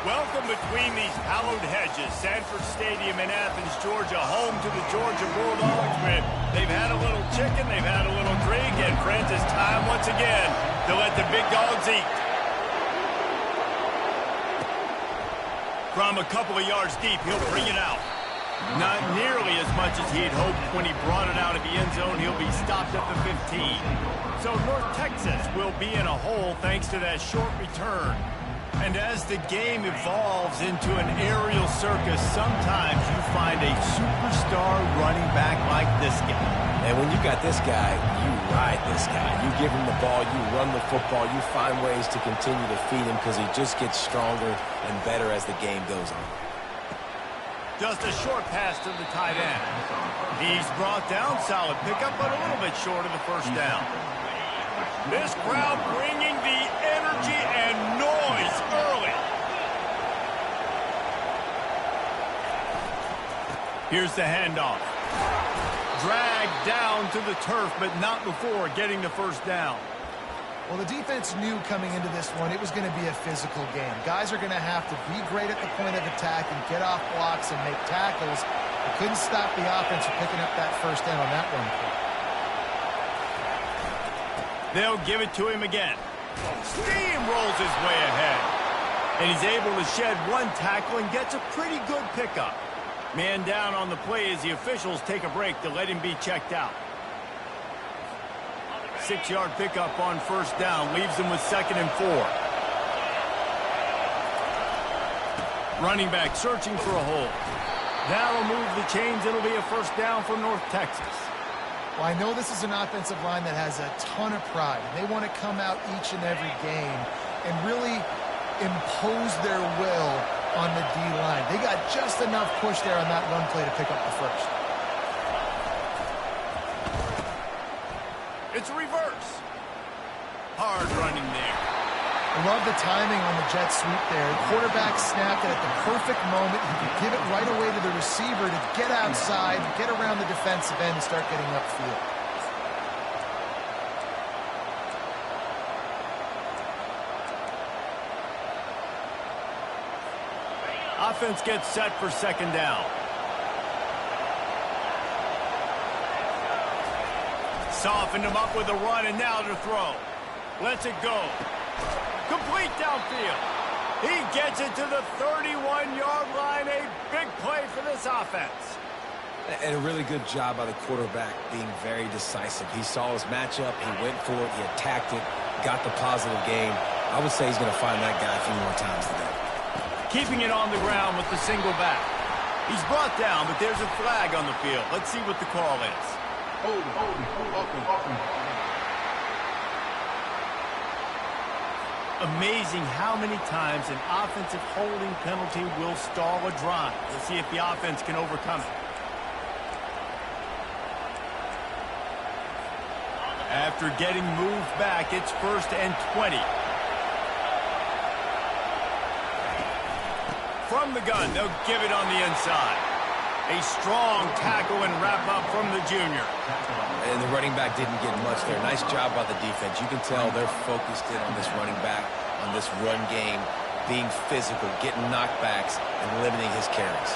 Welcome between these hallowed hedges. Sanford Stadium in Athens, Georgia, home to the Georgia Bulldogs. They've had a little chicken, they've had a little drink, and friends, it's time once again to let the big dogs eat. From a couple of yards deep, he'll bring it out. Not nearly as much as he had hoped when he brought it out of the end zone. He'll be stopped at the 15. So North Texas will be in a hole thanks to that short return. And as the game evolves into an aerial circus, sometimes you find a superstar running back like this guy. And when you got this guy, you ride this guy. You give him the ball, you run the football, you find ways to continue to feed him because he just gets stronger and better as the game goes on. Just a short pass to the tight end. He's brought down, solid pickup, but a little bit short of the first down. This crowd bringing the energy and noise early. Here's the handoff. Dragged down to the turf, but not before getting the first down. Well, the defense knew coming into this one it was going to be a physical game. Guys are going to have to be great at the point of attack and get off blocks and make tackles. They couldn't stop the offense from picking up that first down on that run play. They'll give it to him again. Steamrolls his way ahead. And he's able to shed one tackle and gets a pretty good pickup. Man down on the play as the officials take a break to let him be checked out. 6-yard pickup on first down leaves him with 2nd and 4. Running back searching for a hole. That'll move the chains. It'll be a first down for North Texas. Well, I know this is an offensive line that has a ton of pride. They want to come out each and every game and really impose their will on the D-line. They got just enough push there on that run play to pick up the first. It's a reverse. Hard running there. I love the timing on the jet sweep there. The quarterback snapped it at the perfect moment. He could give it right away to the receiver to get outside, get around the defensive end, and start getting upfield. Offense gets set for 2nd down. Softened him up with a run, and now to throw. Lets it go. Complete downfield. He gets it to the 31-yard line. A big play for this offense. And a really good job by the quarterback being very decisive. He saw his matchup. He went for it. He attacked it. Got the positive gain. I would say he's going to find that guy a few more times today. Keeping it on the ground with the single back. He's brought down, but there's a flag on the field. Let's see what the call is. Hold. Amazing how many times an offensive holding penalty will stall a drive. We'll see if the offense can overcome it. After getting moved back, it's 1st and 20. From the gun, they'll give it on the inside. A strong tackle and wrap up from the junior. And the running back didn't get much there. Nice job by the defense. You can tell they're focused in on this running back, on this run game, being physical, getting knockbacks, and limiting his carries.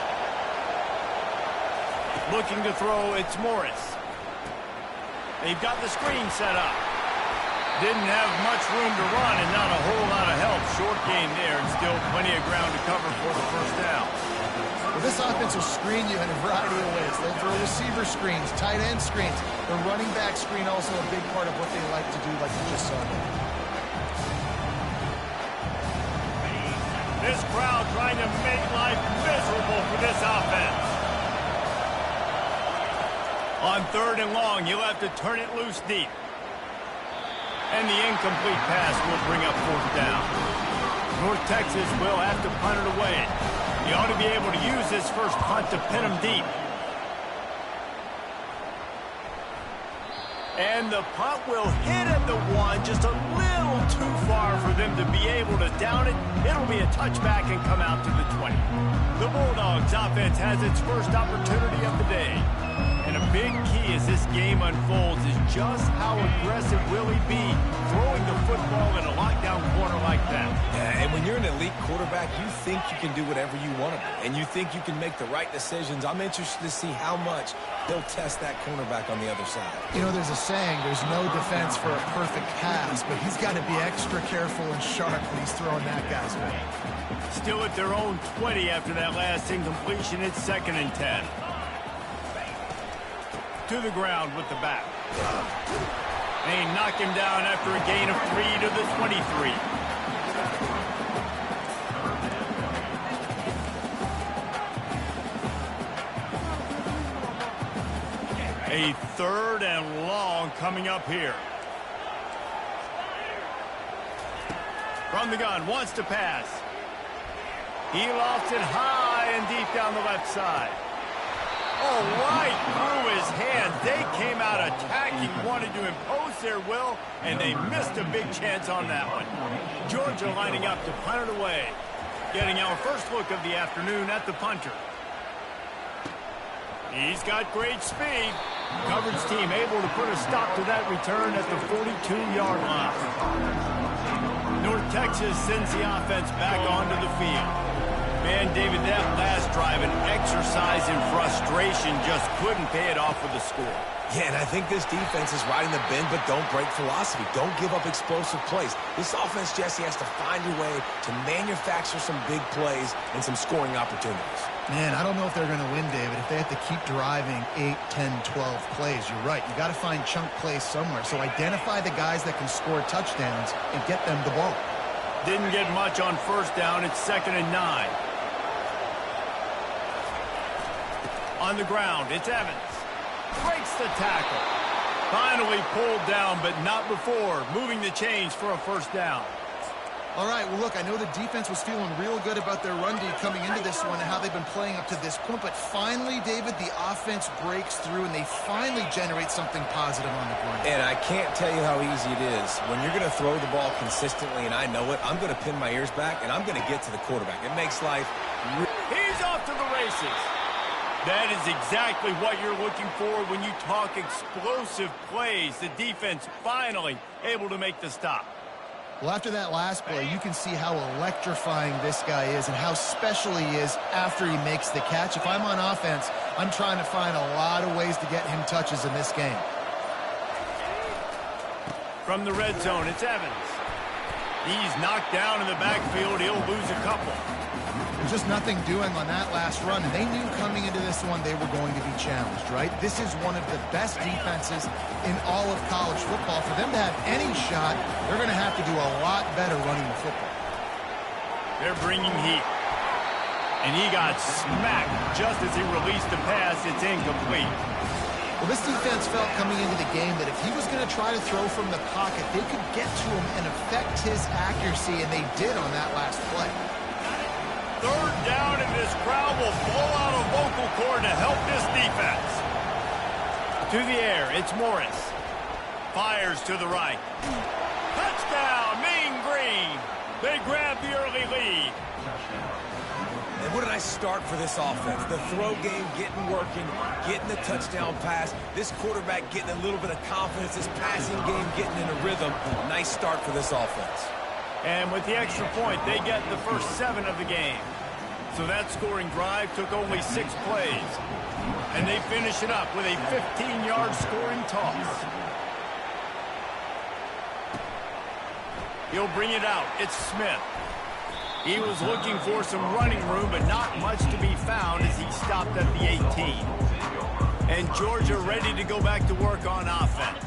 Looking to throw, it's Morris. They've got the screen set up. Didn't have much room to run and not a whole lot of help. Short game there and still plenty of ground to cover for the first down. Well, this offense will screen you in a variety of ways. They'll throw receiver screens, tight end screens. The running back screen also a big part of what they like to do, like you just saw there. This crowd trying to make life miserable for this offense. On 3rd and long, you'll have to turn it loose deep. And the incomplete pass will bring up 4th down. North Texas will have to punt it away. He ought to be able to use this first punt to pin him deep. And the punt will hit at the 1, just a little too far for them to be able to down it. It'll be a touchback and come out to the 20. The Bulldogs offense has its first opportunity of the day. And a big key as this game unfolds is just how aggressive will he be throwing the football in a lockdown corner like that. Yeah, and when you're an elite quarterback, you think you can do whatever you want to do, and you think you can make the right decisions. I'm interested to see how much he'll test that cornerback on the other side. You know, there's a saying, there's no defense for a perfect pass, but he's got to be extra careful and sharp when he's throwing that guy's way. Still at their own 20 after that last incompletion. It's 2nd and 10. To the ground with the back. They knock him down after a gain of 3 to the 23. A 3rd and long coming up here. From the gun, wants to pass. He lofts it high and deep down the left side. Oh, right through his hands. They came out attacking, wanted to impose their will, and they missed a big chance on that one. Georgia lining up to punt it away. Getting our first look of the afternoon at the punter. He's got great speed. Coverage team able to put a stop to that return at the 42-yard line. North Texas sends the offense back onto the field. Man, David, that last drive, an exercise in frustration, just couldn't pay it off with a score. Yeah, and I think this defense is riding the bend, but don't break philosophy. Don't give up explosive plays. This offense, Jesse, has to find a way to manufacture some big plays and some scoring opportunities. Man, I don't know if they're going to win, David, if they have to keep driving 8, 10, 12 plays. You're right. You got to find chunk plays somewhere. So identify the guys that can score touchdowns and get them the ball. Didn't get much on 1st down. It's 2nd and 9. On the ground, it's Evans. Breaks the tackle. Finally pulled down, but not before. Moving the chains for a 1st down. All right, well, look, I know the defense was feeling real good about their run D coming into this one and how they've been playing up to this point, but finally, David, the offense breaks through and they finally generate something positive on the ground. And I can't tell you how easy it is. When you're going to throw the ball consistently, and I know it, I'm going to pin my ears back, and I'm going to get to the quarterback. It makes life... He's off to the races. That is exactly what you're looking for when you talk explosive plays. The defense finally able to make the stop. Well, after that last play, you can see how electrifying this guy is and how special he is after he makes the catch. If I'm on offense, I'm trying to find a lot of ways to get him touches in this game. From the red zone, it's Evans. He's knocked down in the backfield. He'll lose a couple. There's just nothing doing on that last run, and they knew coming into this one they were going to be challenged, right? This is one of the best defenses in all of college football. For them to have any shot, they're going to have to do a lot better running the football. They're bringing heat. And he got smacked just as he released the pass. It's incomplete. Well, this defense felt coming into the game that if he was going to try to throw from the pocket, they could get to him and affect his accuracy, and they did on that last play. 3rd down, and this crowd will blow out a vocal cord to help this defense. To the air, it's Morris. Fires to the right. Touchdown, Mean Green. They grab the early lead. And what a nice start for this offense. The throw game getting working, getting the touchdown pass. This quarterback getting a little bit of confidence. This passing game getting in a rhythm. Nice start for this offense. And with the extra point, they get the first 7 of the game. So that scoring drive took only 6 plays. And they finish it up with a 15-yard scoring toss. He'll bring it out. It's Smith. He was looking for some running room, but not much to be found as he stopped at the 18. And Georgia ready to go back to work on offense.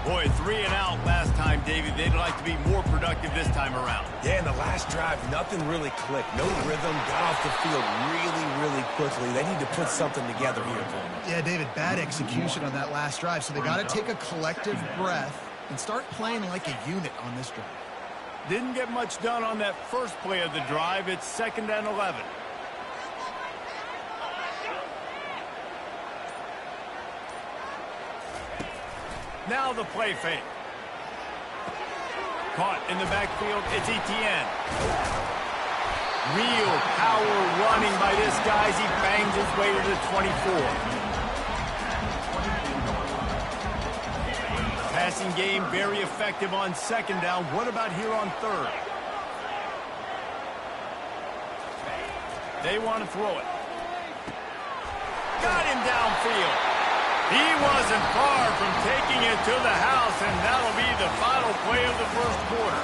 Boy, 3 and out last time, David. They'd like to be more productive this time around. Yeah, in the last drive, nothing really clicked. No rhythm, got off the field really quickly. They need to put something together here, Coleman. Yeah, David, bad execution on that last drive. So they got to take a collective breath and start playing like a unit on this drive. Didn't get much done on that first play of the drive. It's 2nd and 11. Now the play fake. Caught in the backfield, it's Etienne. Real power running by this guy as he bangs his way to the 24. passing game, very effective on second down. What about here on third? They want to throw it. Got him downfield. He wasn't far from taking it to the house, and that'll be the final play of the first quarter.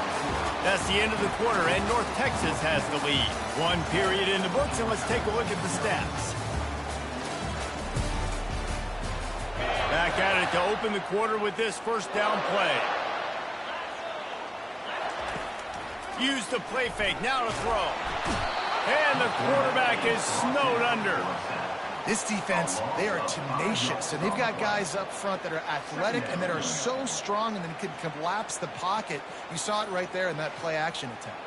That's the end of the quarter, and North Texas has the lead. One period in the books, and let's take a look at the stats. Back at it to open the quarter with this first down play. Use the play fake, now to throw. And the quarterback is snowed under. This defense, they are tenacious, and they've got guys up front that are athletic and that are so strong and then can collapse the pocket. You saw it right there in that play-action attempt.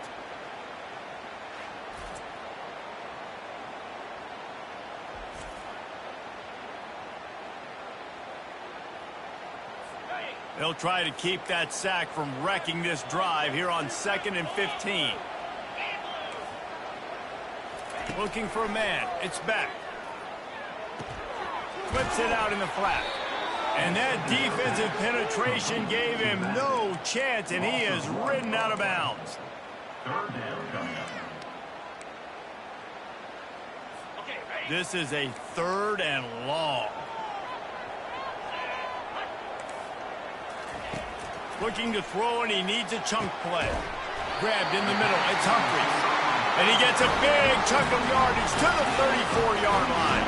They'll try to keep that sack from wrecking this drive here on 2nd and 15. Looking for a man. It's back. Flips it out in the flat. And that defensive penetration gave him no chance, and he is ridden out of bounds. This is a 3rd and long. Looking to throw, and he needs a chunk play. Grabbed in the middle. It's Humphries. And he gets a big chunk of yardage to the 34-yard line.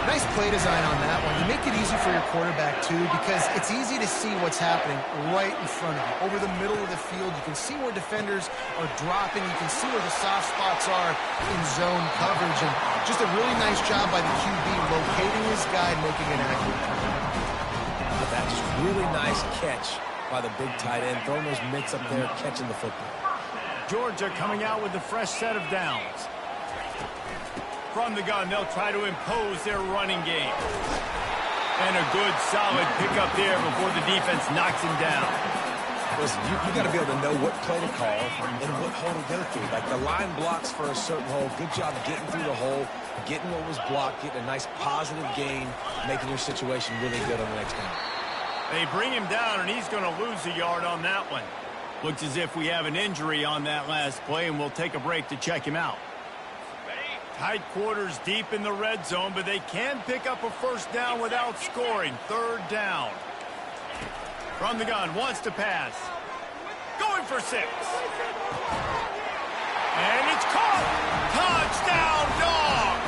Nice play design on that one. You make it easy for your quarterback, too, because it's easy to see what's happening right in front of you. Over the middle of the field, you can see where defenders are dropping. You can see where the soft spots are in zone coverage. And just a really nice job by the QB locating his guy and making an accurate throw. That's just really nice catch by the big tight end. Throwing those mitts up there, catching the football. Georgia coming out with a fresh set of downs. From the gun, they'll try to impose their running game. And a good, solid pickup there before the defense knocks him down. Listen, you got to be able to know what play to call and what hole to go through. Like the line blocks for a certain hole. Good job getting through the hole, getting what was blocked, getting a nice positive gain, making your situation really good on the next down. They bring him down, and he's going to lose a yard on that one. Looks as if we have an injury on that last play, and we'll take a break to check him out. Tight quarters deep in the red zone, but they can pick up a first down without scoring. 3rd down. From the gun, wants to pass. Going for 6. And it's caught. Touchdown, Dogs!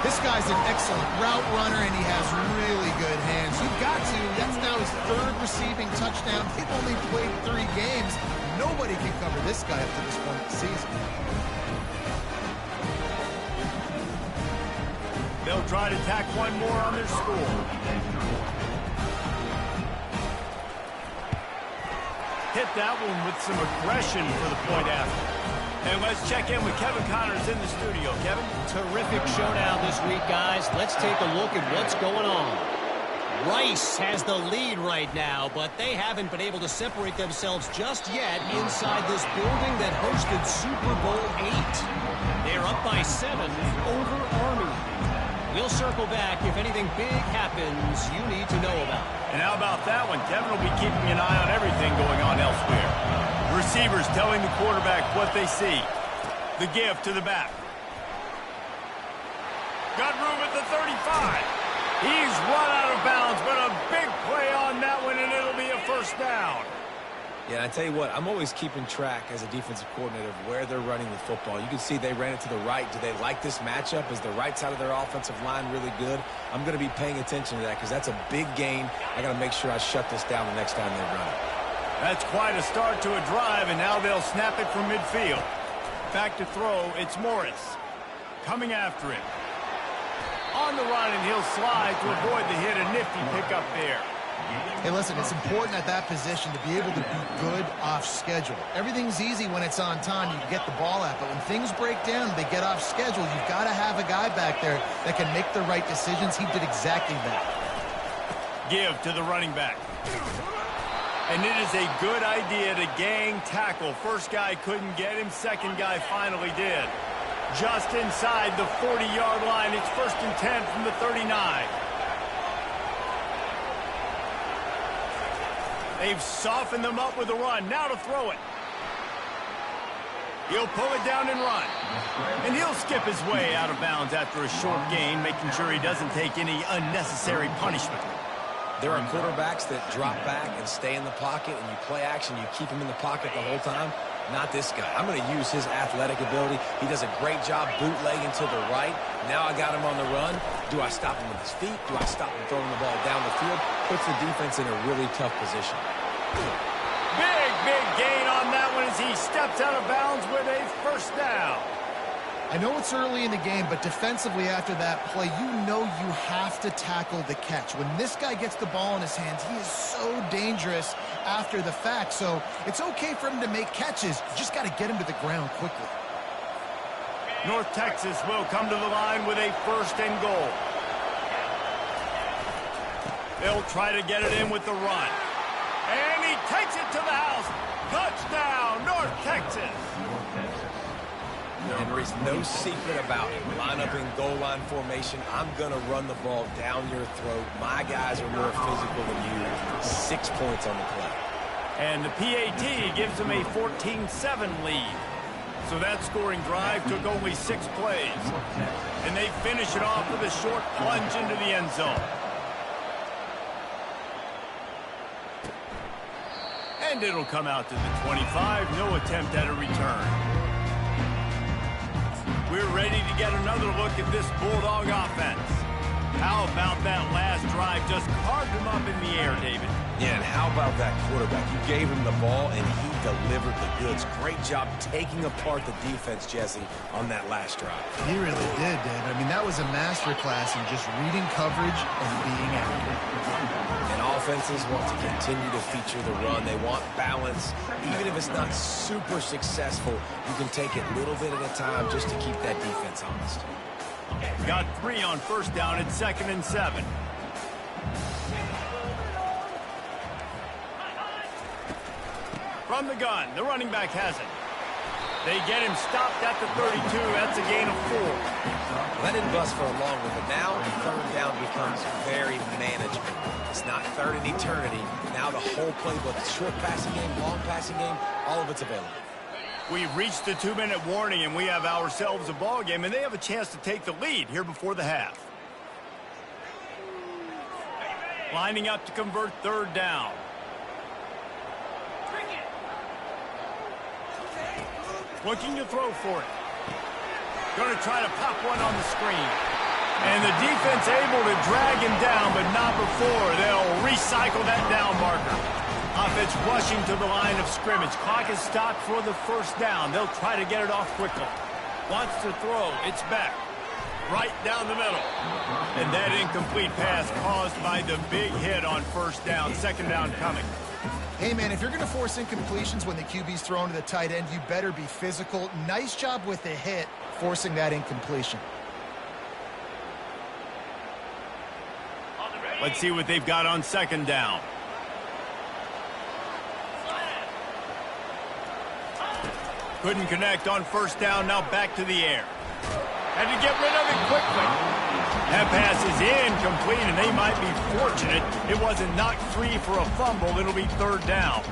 This guy's an excellent route runner, and he has really good hands. You've got to. That's now his 3rd receiving touchdown. He's only played 3 games. Nobody can cover this guy up to this point of the season. They'll try to tack one more on their score. Hit that one with some aggression for the point after. And let's check in with Kevin Connors in the studio. Kevin? Terrific showdown this week, guys. Let's take a look at what's going on. Rice has the lead right now, but they haven't been able to separate themselves just yet inside this building that hosted Super Bowl 8. They're up by 7 over Army. We'll circle back if anything big happens you need to know about. And how about that one? Kevin will be keeping an eye on everything going on elsewhere. Receivers telling the quarterback what they see. The give to the back. Got room at the 35. He's run out of bounds, but a big play on that one, and it'll be a first down. Yeah, and I tell you what, I'm always keeping track as a defensive coordinator of where they're running the football. You can see they ran it to the right. Do they like this matchup? Is the right side of their offensive line really good? I'm going to be paying attention to that because that's a big gain. I got to make sure I shut this down the next time they run it. That's quite a start to a drive, and now they'll snap it from midfield. Back to throw, it's Morris. Coming after him. On the run, and he'll slide to avoid the hit. A nifty pickup there. Hey, listen, it's important at that position to be able to be good off schedule. Everything's easy when it's on time. You get the ball out. But when things break down, they get off schedule. You've got to have a guy back there that can make the right decisions. He did exactly that. Give to the running back. And it is a good idea to gang tackle. First guy couldn't get him. Second guy finally did. Just inside the 40-yard line. It's 1st and 10 from the 39. They've softened them up with a run. Now to throw it. He'll pull it down and run. And he'll skip his way out of bounds after a short gain, making sure he doesn't take any unnecessary punishment. There are quarterbacks that drop back and stay in the pocket, and you play action, you keep him in the pocket the whole time. Not this guy. I'm going to use his athletic ability. He does a great job bootlegging to the right. Now I got him on the run. Do I stop him with his feet? Do I stop him throwing the ball down the field? Puts the defense in a really tough position. Big gain on that one as he steps out of bounds with a first down. I know it's early in the game, but defensively after that play, you know you have to tackle the catch. When this guy gets the ball in his hands, he is so dangerous after the fact. So it's okay for him to make catches. You just got to get him to the ground quickly. North Texas will come to the line with a first and goal. They'll try to get it in with the run. And he takes it to the house. Touchdown, North Texas. And there is no secret about it. Line up in goal line formation. I'm going to run the ball down your throat. My guys are more physical than you. 6 points on the play. And the PAT gives them a 14-7 lead. So that scoring drive took only 6 plays. And they finish it off with a short plunge into the end zone. And it'll come out to the 25. No attempt at a return. We're ready to get another look at this Bulldog offense. How about that last drive? Just carved him up in the air, David. Yeah, and how about that quarterback? You gave him the ball, and he delivered the goods. Great job taking apart the defense, Jesse, on that last drive. He really did, Dave. I mean, that was a masterclass in just reading coverage and being accurate. And offenses want to continue to feature the run. They want balance. Even if it's not super successful, you can take it a little bit at a time just to keep that defense honest. Got 3 on first down at 2nd and 7. From the gun, the running back has it. They get him stopped at the 32. That's a gain of 4. That didn't bust for a long one, but now third down becomes very manageable. It's not third in eternity. Now the whole playbook, short passing game, long passing game, all of it's available. We've reached the 2-minute warning, and we have ourselves a ball game, and they have a chance to take the lead here before the half. Lining up to convert third down. Looking to throw for it. Going to try to pop one on the screen. And the defense able to drag him down, but not before they'll recycle that down marker. Offense rushing to the line of scrimmage. Clock is stopped for the first down. They'll try to get it off quickly. Wants to throw. It's back. Right down the middle. And that incomplete pass caused by the big hit on first down. Second down coming. Hey, man, if you're going to force incompletions when the QB's thrown to the tight end, you better be physical. Nice job with the hit, forcing that incompletion. Let's see what they've got on second down. Couldn't connect on first down, now back to the air. Had to get rid of it quickly. That pass is incomplete, and they might be fortunate it wasn't knocked free for a fumble. It'll be third down.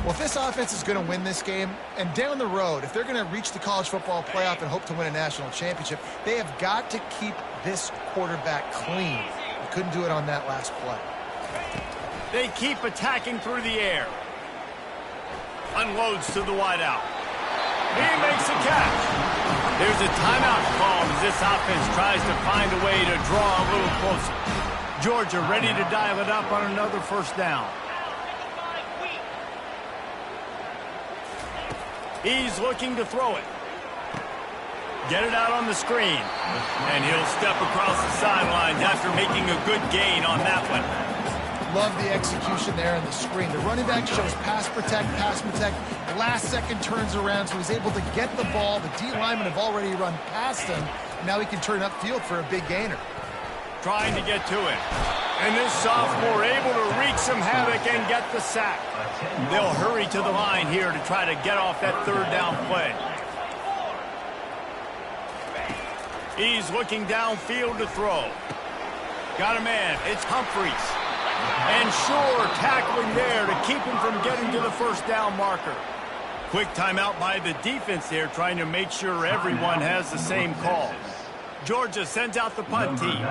Well, if this offense is going to win this game, and down the road, if they're going to reach the college football playoff and hope to win a national championship, they have got to keep this quarterback clean. They couldn't do it on that last play. They keep attacking through the air. Unloads to the wideout. He makes a catch. There's a timeout called as this offense tries to find a way to draw a little closer. Georgia ready to dial it up on another first down. He's looking to throw it. Get it out on the screen. And he'll step across the sidelines after making a good gain on that one. Love the execution there on the screen. The running back shows pass protect. Last second turns around, so he's able to get the ball. The D linemen have already run past him. Now he can turn upfield for a big gainer. Trying to get to it. And this sophomore able to wreak some havoc and get the sack. They'll hurry to the line here to try to get off that third down play. He's looking downfield to throw. Got a man. It's Humphreys. And sure, tackling there to keep him from getting to the first down marker. Quick timeout by the defense there, trying to make sure everyone has the same call. Georgia sends out the punt team.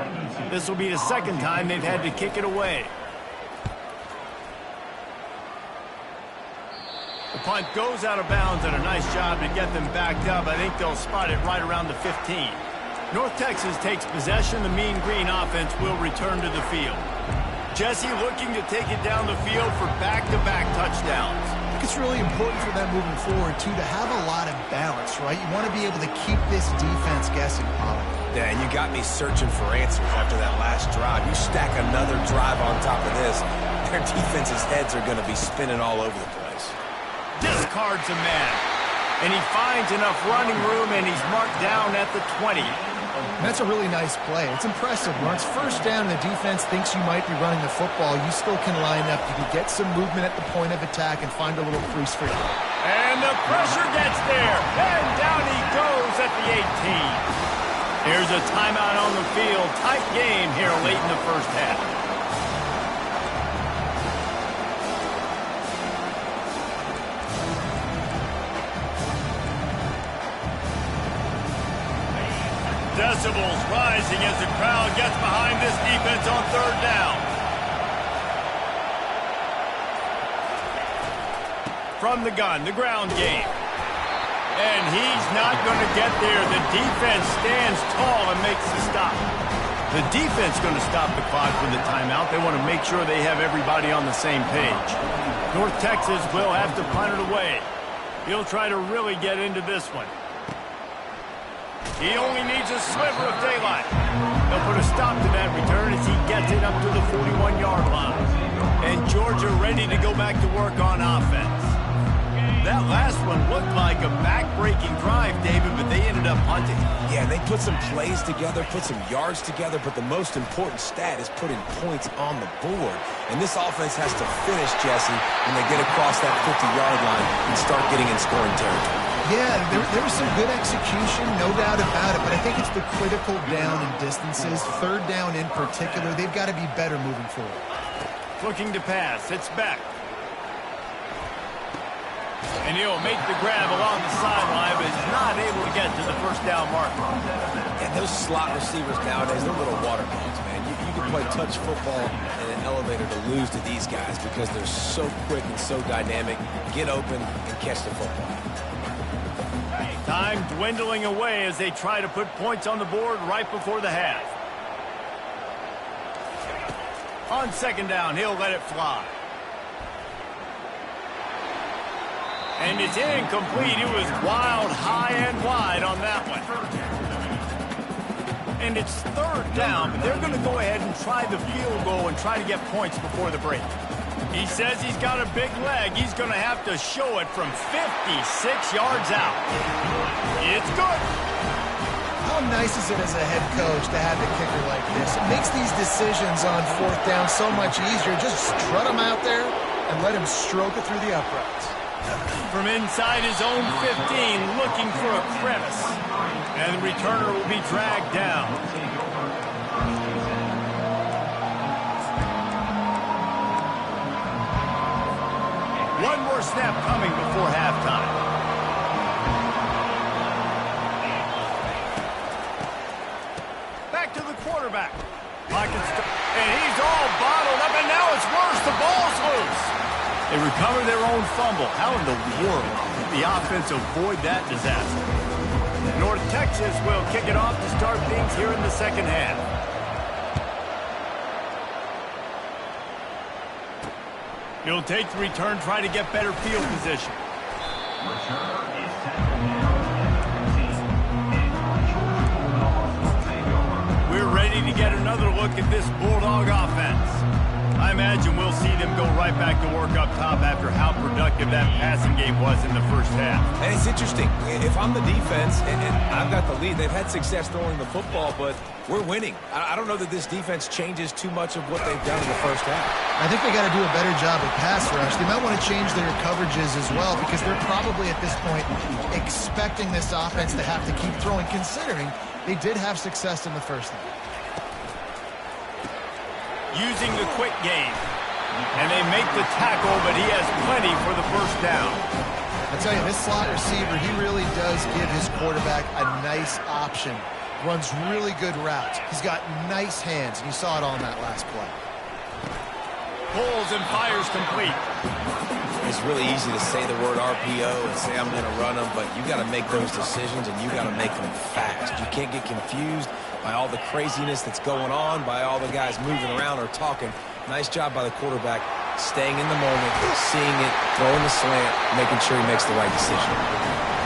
This will be the second time they've had to kick it away. The punt goes out of bounds, and a nice job to get them backed up. I think they'll spot it right around the 15. North Texas takes possession. The Mean Green offense will return to the field. Jesse looking to take it down the field for back-to-back touchdowns. I think it's really important for them moving forward, too, to have a lot of balance, right? You want to be able to keep this defense guessing, Pollard. Yeah, and you got me searching for answers after that last drive. You stack another drive on top of this, their defense's heads are going to be spinning all over the place. Discards a man. And he finds enough running room, and he's marked down at the 20. That's a really nice play. It's impressive. When it's first down and the defense thinks you might be running the football, you still can line up. You can get some movement at the point of attack and find a little crease for you. And the pressure gets there. And down he goes at the 18. Here's a timeout on the field. Tight game here late in the first half. Decibels rising as the crowd gets behind this defense on third down. From the gun, the ground game. And he's not going to get there. The defense stands tall and makes the stop. The defense going to stop the clock with the timeout. They want to make sure they have everybody on the same page. North Texas will have to punt it away. He'll try to really get into this one. He only needs a sliver of daylight. They'll put a stop to that return as he gets it up to the 41-yard line. And Georgia ready to go back to work on offense. That last one looked like a back-breaking drive, David, but they ended up punting. Yeah, they put some plays together, put some yards together, but the most important stat is putting points on the board. And this offense has to finish, Jesse, when they get across that 50-yard line and start getting in scoring territory. Yeah, there was some good execution, no doubt about it, but I think it's the critical down and distances, third down in particular. They've got to be better moving forward. Looking to pass. It's back. And he'll make the grab along the sideline, but is not able to get to the first down marker. And those slot receivers nowadays, they're little water dogs, man. You can play touch football in an elevator to lose to these guys because they're so quick and so dynamic. Get open and catch the football. Time dwindling away as they try to put points on the board right before the half. On second down, he'll let it fly. And it's incomplete. It was wild, high and wide on that one. And it's third down, but they're going to go ahead and try the field goal and try to get points before the break. He says he's got a big leg. He's going to have to show it from 56 yards out. It's good. How nice is it as a head coach to have a kicker like this? It makes these decisions on fourth down so much easier. Just strut him out there and let him stroke it through the uprights. From inside his own 15, looking for a crevice. And the returner will be dragged down. One more snap coming before halftime. Back to the quarterback. And he's all bottled up, and now it's worse. The ball's loose. They recover their own fumble. How in the world did the offense avoid that disaster? North Texas will kick it off to start things here in the second half. He'll take the return, try to get better field position. We're ready to get another look at this Bulldog offense. I imagine we'll see them go right back to work up top after how productive that passing game was in the first half. And it's interesting. If I'm the defense and I've got the lead, they've had success throwing the football, but we're winning. I don't know that this defense changes too much of what they've done in the first half. I think they got to do a better job of pass rush. They might want to change their coverages as well because they're probably at this point expecting this offense to have to keep throwing, considering they did have success in the first half. using the quick game. And they make the tackle, but he has plenty for the first down. I tell you, this slot receiver, he really does give his quarterback a nice option. Runs really good routes. He's got nice hands, and you saw it all in that last play. Pulls and fires complete. It's really easy to say the word RPO and say I'm going to run them, but you got to make those decisions, and you got to make them fast. You can't get confused by all the craziness that's going on, by all the guys moving around or talking. Nice job by the quarterback, staying in the moment, seeing it, throwing the slant, making sure he makes the right decision.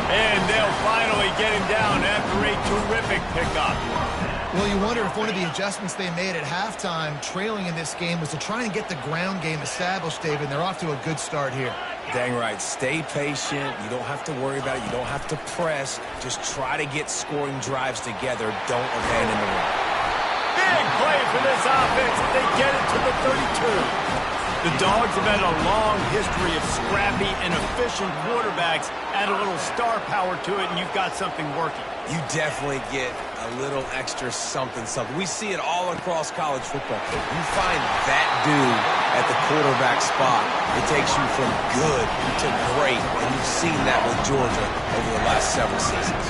And they'll finally get him down after a terrific pickup. Well, you wonder if one of the adjustments they made at halftime, trailing in this game, was to try and get the ground game established, David. They're off to a good start here. Dang right. Stay patient. You don't have to worry about it. You don't have to press. Just try to get scoring drives together. Don't abandon the run. Big play for this offense as they get it to the 32. The Dogs have had a long history of scrappy and efficient quarterbacks. Add a little star power to it, and you've got something working. You definitely get a little extra something. We see it all across college football. You find that dude at the quarterback spot, it takes you from good to great, and you've seen that with Georgia over the last several seasons.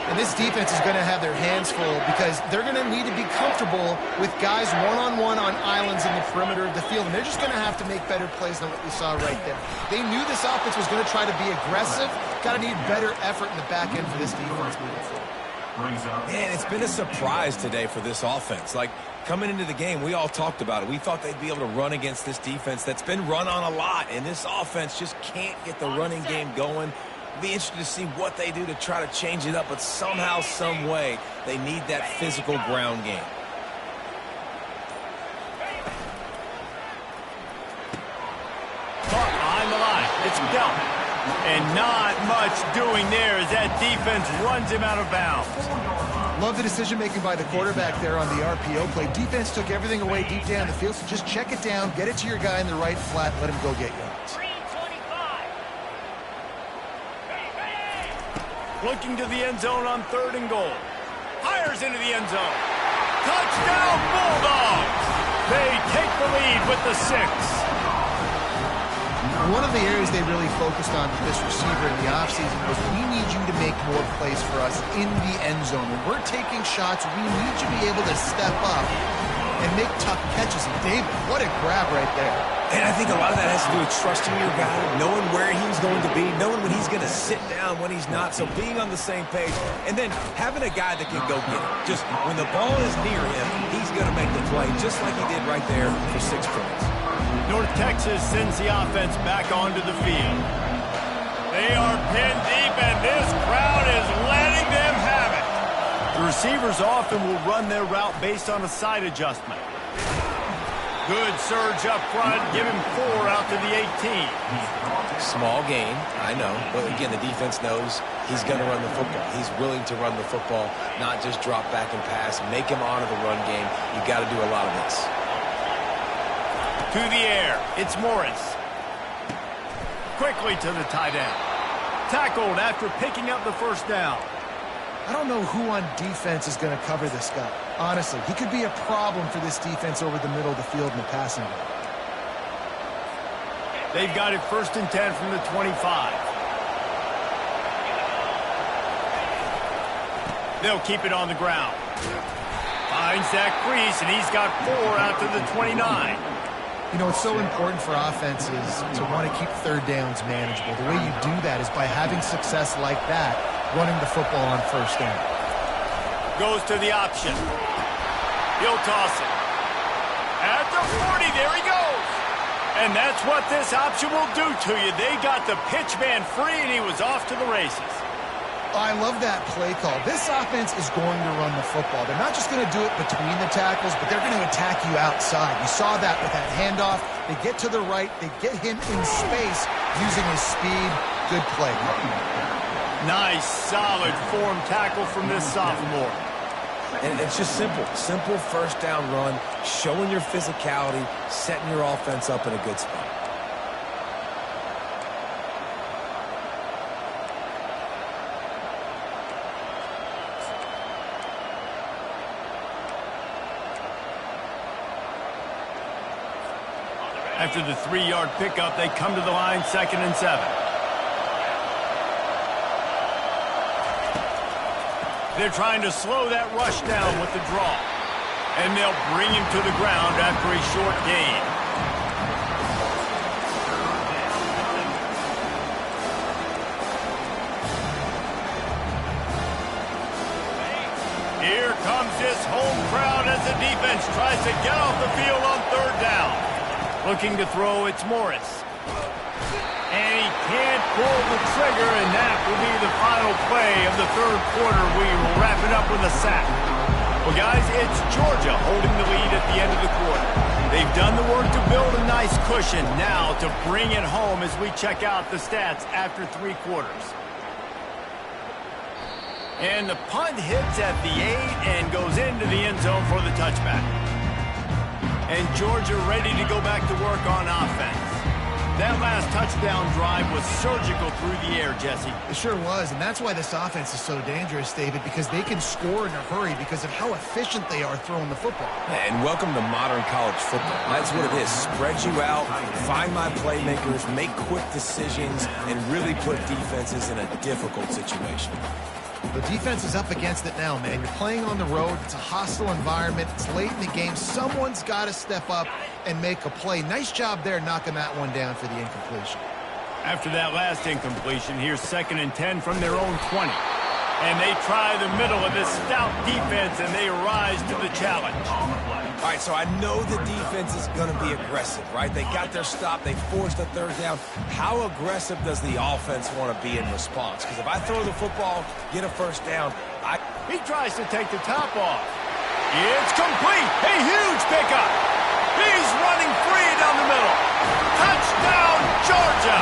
And this defense is going to have their hands full because they're going to need to be comfortable with guys one-on-one on islands in the perimeter of the field, and they're just going to have to make better plays than what we saw right there. They knew this offense was going to try to be aggressive. Got to need better effort in the back end for this defense moving forward. Man, it's been a surprise today for this offense. Like, coming into the game, we all talked about it. We thought they'd be able to run against this defense that's been run on a lot, and this offense just can't get the running game going. Be interested to see what they do to try to change it up, but somehow, some way, they need that physical ground game. Caught behind the line. It's dealt. And not much doing there as that defense runs him out of bounds. Love the decision-making by the quarterback there on the RPO play. Defense took everything away deep down the field, so just check it down, get it to your guy in the right flat, let him go get yards. Looking to the end zone on 3rd and goal. Fires into the end zone. Touchdown, Bulldogs! They take the lead with the 6. One of the areas they really focused on with this receiver in the offseason was, we need you to make more plays for us in the end zone. When we're taking shots, we need you to be able to step up and make tough catches. And David, what a grab right there. And I think a lot of that has to do with trusting your guy, knowing where he's going to be, knowing when he's going to sit down, when he's not, so being on the same page, and then having a guy that can go get it. Just when the ball is near him, he's going to make the play, just like he did right there for 6 points. North Texas sends the offense back onto the field. They are pinned deep, and this crowd is letting them have it. The receivers often will run their route based on a side adjustment. Good surge up front, give him 4 out to the 18. Small gain, I know, but again, the defense knows he's going to run the football. He's willing to run the football, not just drop back and pass, make him honor the run game. You got to do a lot of this. To the air, it's Morris. Quickly to the tight end. Tackled after picking up the first down. I don't know who on defense is going to cover this guy. Honestly, he could be a problem for this defense over the middle of the field in the passing game. They've got it 1st and 10 from the 25. They'll keep it on the ground. Finds that crease, and he's got 4 out to the 29. You know, it's so important for offenses to want to keep 3rd downs manageable. The way you do that is by having success like that, running the football on 1st down. Goes to the option. He'll toss it. At the 40, there he goes. And that's what this option will do to you. They got the pitch man free, and he was off to the races. I love that play call. This offense is going to run the football. They're not just going to do it between the tackles, but they're going to attack you outside. You saw that with that handoff. They get to the right. They get him in space using his speed. Good play. Nice, solid form tackle from this sophomore. And it's just simple. Simple 1st down run, showing your physicality, setting your offense up in a good spot. After the 3-yard pickup, they come to the line, 2nd and 7. They're trying to slow that rush down with the draw. And they'll bring him to the ground after a short gain. Here comes this home crowd as the defense tries to get off the field on 3rd down. Looking to throw, it's Morris. And he can't pull the trigger, and that will be the final play of the 3rd quarter. We will wrap it up with a sack. Well, guys, it's Georgia holding the lead at the end of the quarter. They've done the work to build a nice cushion. Now to bring it home as we check out the stats after 3 quarters. And the punt hits at the 8 and goes into the end zone for the touchback. And Georgia ready to go back to work on offense. That last touchdown drive was surgical through the air, Jesse. It sure was, and that's why this offense is so dangerous, David, because they can score in a hurry because of how efficient they are throwing the football. And welcome to modern college football. That's what it is. Spread you out, find my playmakers, make quick decisions, and really put defenses in a difficult situation. The defense is up against it now, man. You're playing on the road. It's a hostile environment. It's late in the game. Someone's got to step up and make a play. Nice job there knocking that one down for the incompletion. After that last incompletion, here's 2nd and 10 from their own 20. And they try the middle of this stout defense, and they rise to the challenge. All right, so I know the defense is going to be aggressive, right? They got their stop. They forced a 3rd down. How aggressive does the offense want to be in response? Because if I throw the football, get a 1st down, He tries to take the top off. It's complete. A huge pickup. He's running free down the middle. Touchdown, Georgia.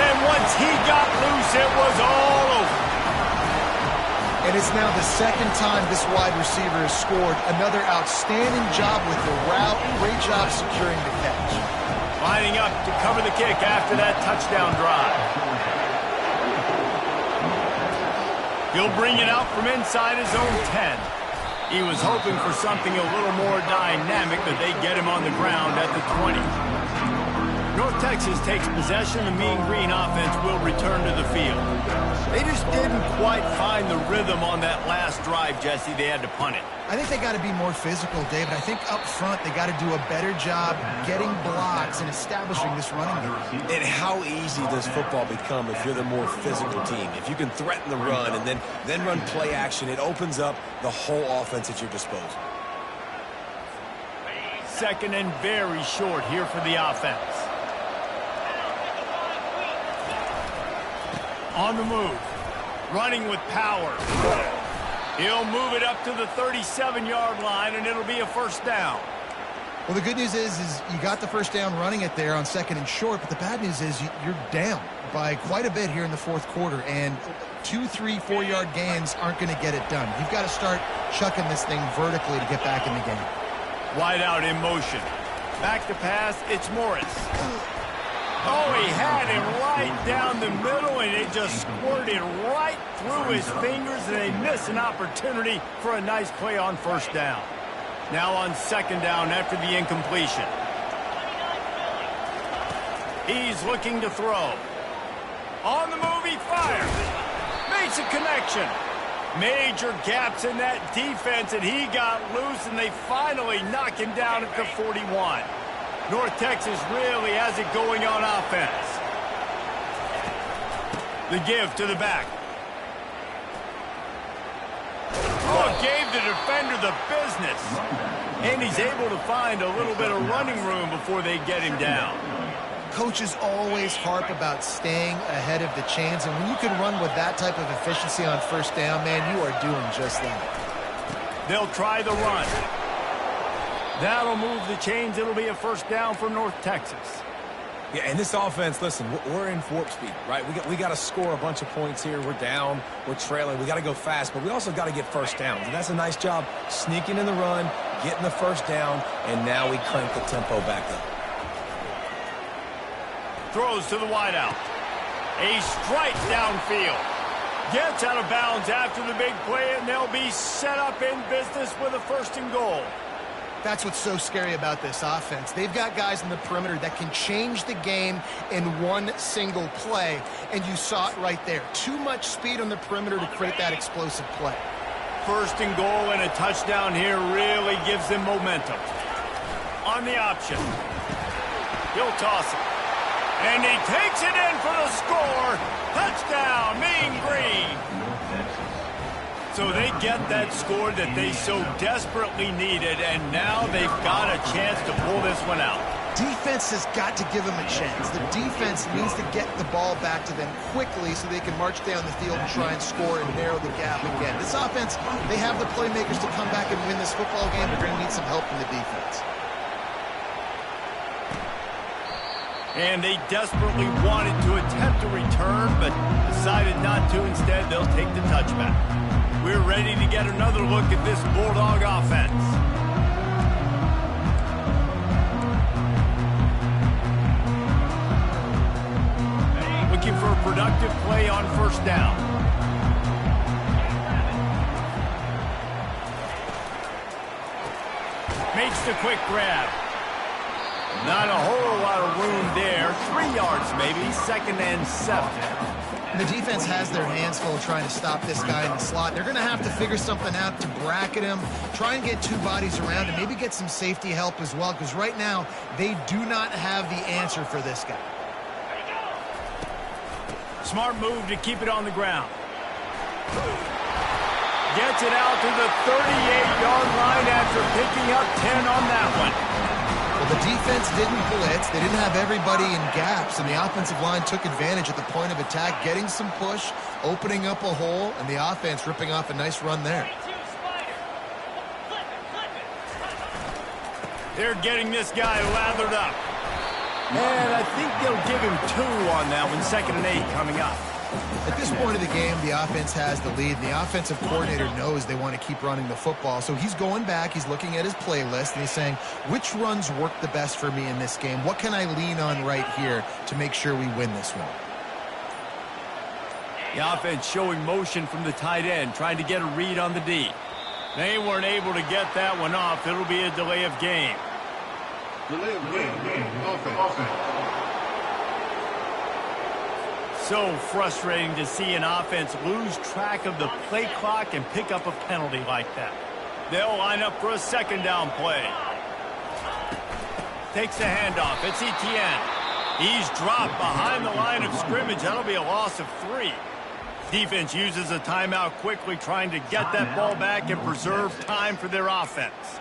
And once he got loose, it was all over. And it's now the 2nd time this wide receiver has scored. Another outstanding job with the route. Great job securing the catch. Lining up to cover the kick after that touchdown drive. He'll bring it out from inside his own 10. He was hoping for something a little more dynamic, but they get him on the ground at the 20. North Texas takes possession. The Mean Green offense will return to the field. They just didn't quite find the rhythm on that last drive, Jesse. They had to punt it. I think they got to be more physical, David. I think up front they got to do a better job getting blocks and establishing this running game. And how easy does football become if you're the more physical team? If you can threaten the run and then run play action, it opens up the whole offense at your disposal. 2nd and very short here for the offense. On the move. Running with power. He'll move it up to the 37-yard line, and it'll be a 1st down. Well, the good news is you got the 1st down running it there on 2nd and short, but the bad news is you're down by quite a bit here in the 4th quarter, and 2, 3, 4-yard gains aren't going to get it done. You've got to start chucking this thing vertically to get back in the game. Wide out in motion. Back to pass, it's Morris. Oh, he had him right down the middle, and it just squirted right through his fingers, and they miss an opportunity for a nice play on 1st down. Now on 2nd down after the incompletion. He's looking to throw. On the move, he fires. Makes a connection. Major gaps in that defense, and he got loose, and they finally knock him down at the 41. North Texas really has it going on offense. The give to the back. Oh, gave the defender the business. And he's able to find a little bit of running room before they get him down. Coaches always harp about staying ahead of the chains, and when you can run with that type of efficiency on 1st down, man, you are doing just that. They'll try the run. That'll move the chains. It'll be a 1st down for North Texas. Yeah, and this offense, listen, we're in warp speed, right? We got to score a bunch of points here. We're down. We're trailing. We got to go fast, but we also got to get 1st downs. And that's a nice job sneaking in the run, getting the 1st down, and now we crank the tempo back up. Throws to the wideout. A strike downfield. Gets out of bounds after the big play, and they'll be set up in business with a 1st and goal. That's what's so scary about this offense. They've got guys in the perimeter that can change the game in one single play, and you saw it right there. Too much speed on the perimeter to create that explosive play. First and goal and a touchdown here really gives them momentum. On the option. He'll toss it. And he takes it in for the score. Touchdown, Mean Green. So they get that score that they so desperately needed, and now they've got a chance to pull this one out. Defense has got to give them a chance. The defense needs to get the ball back to them quickly so they can march down the field and try and score and narrow the gap again. This offense, they have the playmakers to come back and win this football game. They're going to need some help from the defense. And they desperately wanted to attempt a return, but decided not to. Instead, they'll take the touchback. We're ready to get another look at this Bulldog offense. Looking for a productive play on first down. Makes the quick grab. Not a whole lot of room there. 3 yards maybe, 2nd and 7. The defense has their hands full trying to stop this guy in the slot. They're going to have to figure something out to bracket him, try and get 2 bodies around him, maybe get some safety help as well, because right now they do not have the answer for this guy. Smart move to keep it on the ground. Gets it out to the 38-yard line after picking up 10 on that one. Well, the defense didn't blitz. They didn't have everybody in gaps, and the offensive line took advantage at the point of attack, getting some push, opening up a hole, and the offense ripping off a nice run there. They're getting this guy lathered up. And I think they'll give him 2 on that one, 2nd and 8 coming up. At this point of the game, the offense has the lead, and the offensive coordinator knows they want to keep running the football. So he's going back, he's looking at his playlist, and he's saying, which runs work the best for me in this game? What can I lean on right here to make sure we win this one? The offense showing motion from the tight end, trying to get a read on the D. They weren't able to get that one off. It'll be a delay of game. Delay of game. Offense. So frustrating to see an offense lose track of the play clock and pick up a penalty like that. They'll line up for a 2nd down play. Takes the handoff. It's Etienne. He's dropped behind the line of scrimmage. That'll be a loss of 3. Defense uses a timeout quickly, trying to get that ball back and preserve time for their offense.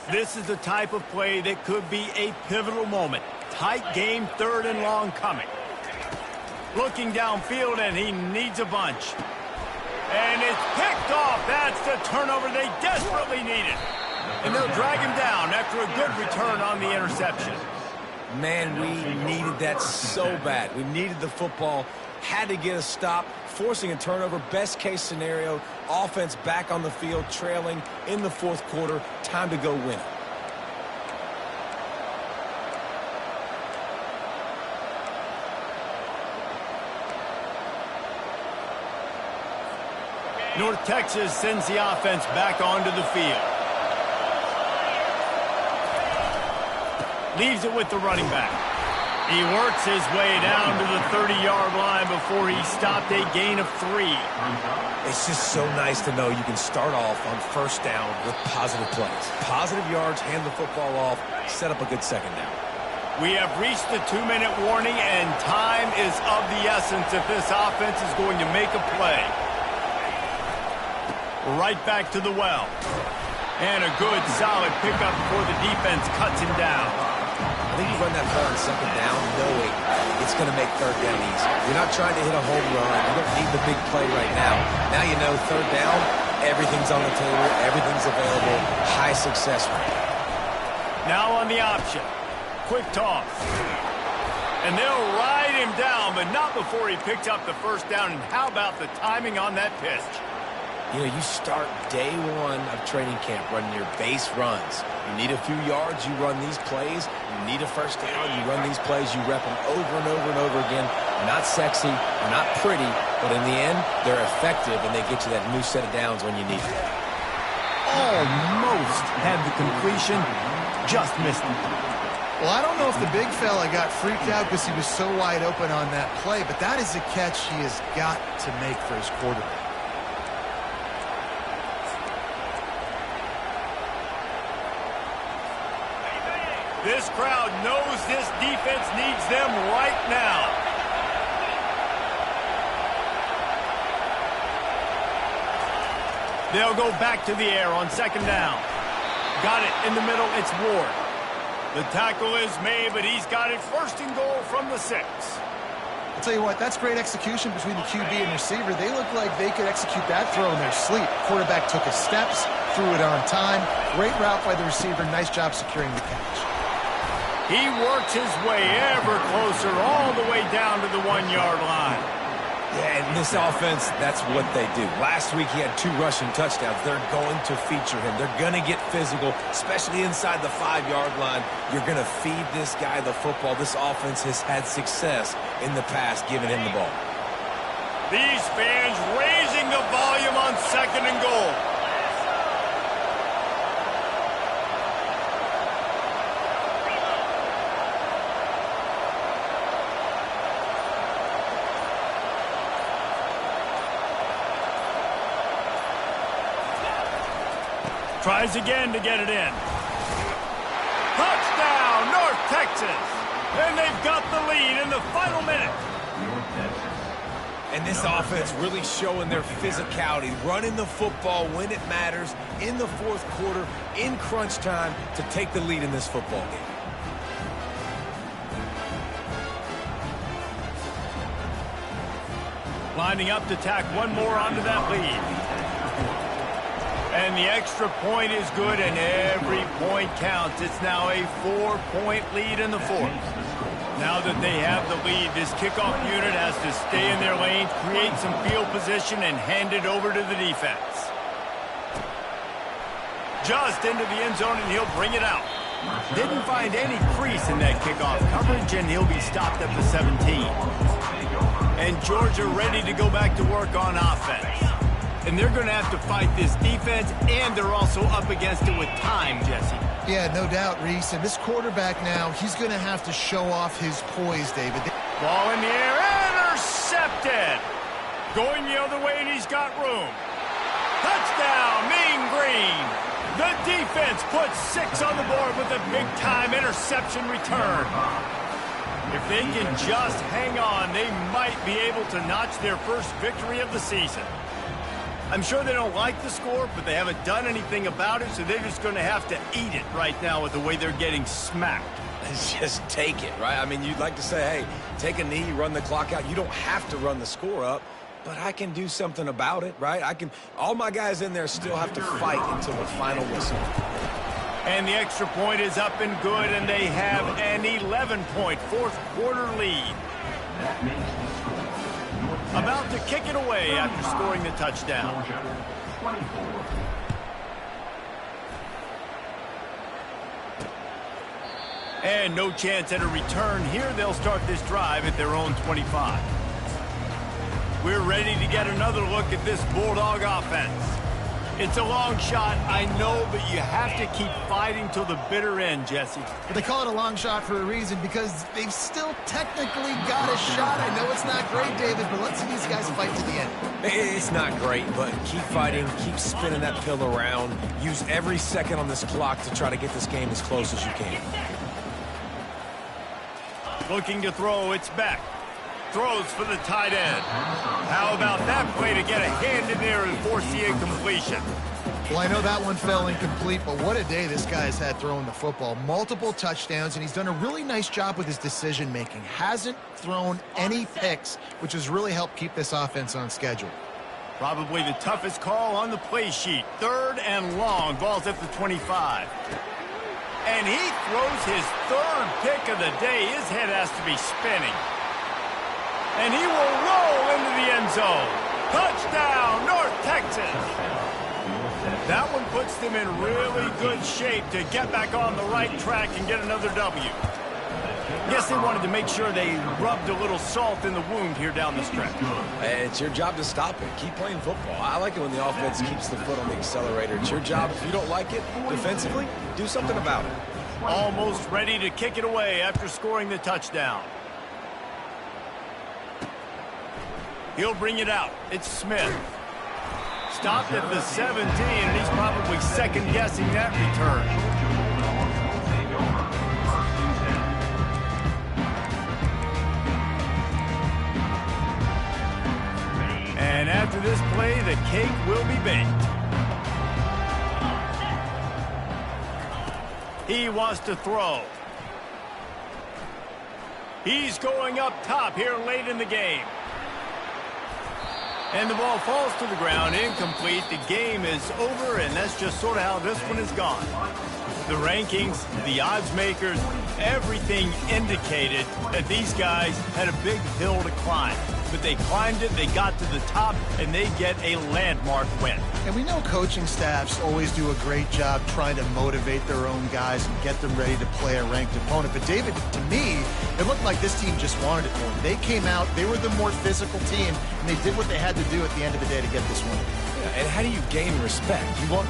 This is the type of play that could be a pivotal moment. Tight game, 3rd and long coming. Looking downfield, and he needs a bunch. And it's picked off. That's the turnover they desperately needed. And they'll drag him down after a good return on the interception. Man, we needed that so bad. We needed the football, had to get a stop, forcing a turnover. Best case scenario, offense back on the field, trailing in the 4th quarter. Time to go win it. North Texas sends the offense back onto the field. Leaves it with the running back. He works his way down to the 30-yard line before he stopped a gain of 3. It's just so nice to know you can start off on first down with positive plays. Positive yards, hand the football off, set up a good 2nd down. We have reached the 2-minute warning, and time is of the essence if this offense is going to make a play. Right back to the well. And a good, solid pickup before the defense cuts him down. I think you run that ball on 2nd down knowing it's going to make 3rd down easy. You're not trying to hit a home run. You don't need the big play right now. Now you know 3rd down, everything's on the table, everything's available, high success rate. Now on the option. Quick toss. And they'll ride him down, but not before he picks up the first down. And how about the timing on that pitch? You know, you start day 1 of training camp running your base runs. You need a few yards, you run these plays. You need a first down, you run these plays. You rep them over and over and over again. They're not sexy, they're not pretty, but in the end, they're effective, and they get you that new set of downs when you need it. Almost had the completion, just missed it. Well, I don't know if the big fella got freaked out because he was so wide open on that play, but that is a catch he has got to make for his quarterback. This crowd knows this defense needs them right now. They'll go back to the air on second down. Got it in the middle. It's Ward. The tackle is made, but he's got it first and goal from the 6. I'll tell you what, that's great execution between the QB and receiver. They look like they could execute that throw in their sleep. Quarterback took his steps, threw it on time. Great route by the receiver. Nice job securing the catch. He works his way ever closer all the way down to the 1-yard line. Yeah, and this offense, that's what they do. Last week he had 2 rushing touchdowns. They're going to feature him. They're going to get physical, especially inside the 5-yard line. You're going to feed this guy the football. This offense has had success in the past giving him the ball. These fans raising the volume on second and goal. Tries again to get it in. Touchdown, North Texas. And they've got the lead in the final minute. And this offense really showing their physicality, running the football when it matters, in the fourth quarter, in crunch time, to take the lead in this football game. Lining up to tack one more onto that lead. And the extra point is good, and every point counts. It's now a 4-point lead in the fourth. Now that they have the lead, this kickoff unit has to stay in their lanes, create some field position, and hand it over to the defense. Just into the end zone, and he'll bring it out. Didn't find any crease in that kickoff coverage, and he'll be stopped at the 17. And Georgia ready to go back to work on offense. And they're going to have to fight this defense, and they're also up against it with time, Jesse. Yeah, no doubt, Reese. And this quarterback now, he's going to have to show off his poise, David. Ball in the air, intercepted. Going the other way, and he's got room. Touchdown, Mean Green. The defense puts 6 on the board with a big-time interception return. If they can just hang on, they might be able to notch their first victory of the season. I'm sure they don't like the score, but they haven't done anything about it, so they're just going to have to eat it right now with the way they're getting smacked. Just take it, right? I mean, you'd like to say, hey, take a knee, run the clock out. You don't have to run the score up, but I can do something about it, right? All my guys in there still have to fight until the final whistle. And the extra point is up and good, and they have an 11-point fourth-quarter lead. About to kick it away after scoring the touchdown. And no chance at a return here. They'll start this drive at their own 25. We're ready to get another look at this Bulldog offense. It's a long shot, I know, but you have to keep fighting till the bitter end, Jesse. But they call it a long shot for a reason, because they've still technically got a shot. I know it's not great, David, but let's see these guys fight to the end. It's not great, but keep fighting, keep spinning that pill around. Use every second on this clock to try to get this game as close as you can. Looking to throw, it's back. Throws for the tight end. How about that play to get a hand in there and force the incompletion? Well, I know that one fell incomplete, but what a day this guy's had throwing the football. Multiple touchdowns, and he's done a really nice job with his decision-making. Hasn't thrown any picks, which has really helped keep this offense on schedule. Probably the toughest call on the play sheet. 3rd and long. Ball's at the 25. And he throws his 3rd pick of the day. His head has to be spinning. And he will roll into the end zone. Touchdown, North Texas. That one puts them in really good shape to get back on the right track and get another W. Guess they wanted to make sure they rubbed a little salt in the wound here down the stretch. It's your job to stop it. Keep playing football. I like it when the offense keeps the foot on the accelerator. It's your job. If you don't like it defensively, do something about it. Almost ready to kick it away after scoring the touchdown. He'll bring it out. It's Smith. Stopped at the 17, and he's probably second-guessing that return. And after this play, the cake will be baked. He wants to throw. He's going up top here late in the game. And the ball falls to the ground, incomplete. The game is over, and that's just sort of how this one is gone. The rankings, the odds makers, everything indicated that these guys had a big hill to climb. But they climbed it, they got to the top, and they get a landmark win. And we know coaching staffs always do a great job trying to motivate their own guys and get them ready to play a ranked opponent. But, David, to me, it looked like this team just wanted it more. They came out, they were the more physical team, and they did what they had to do at the end of the day to get this win. Yeah, and how do you gain respect? You want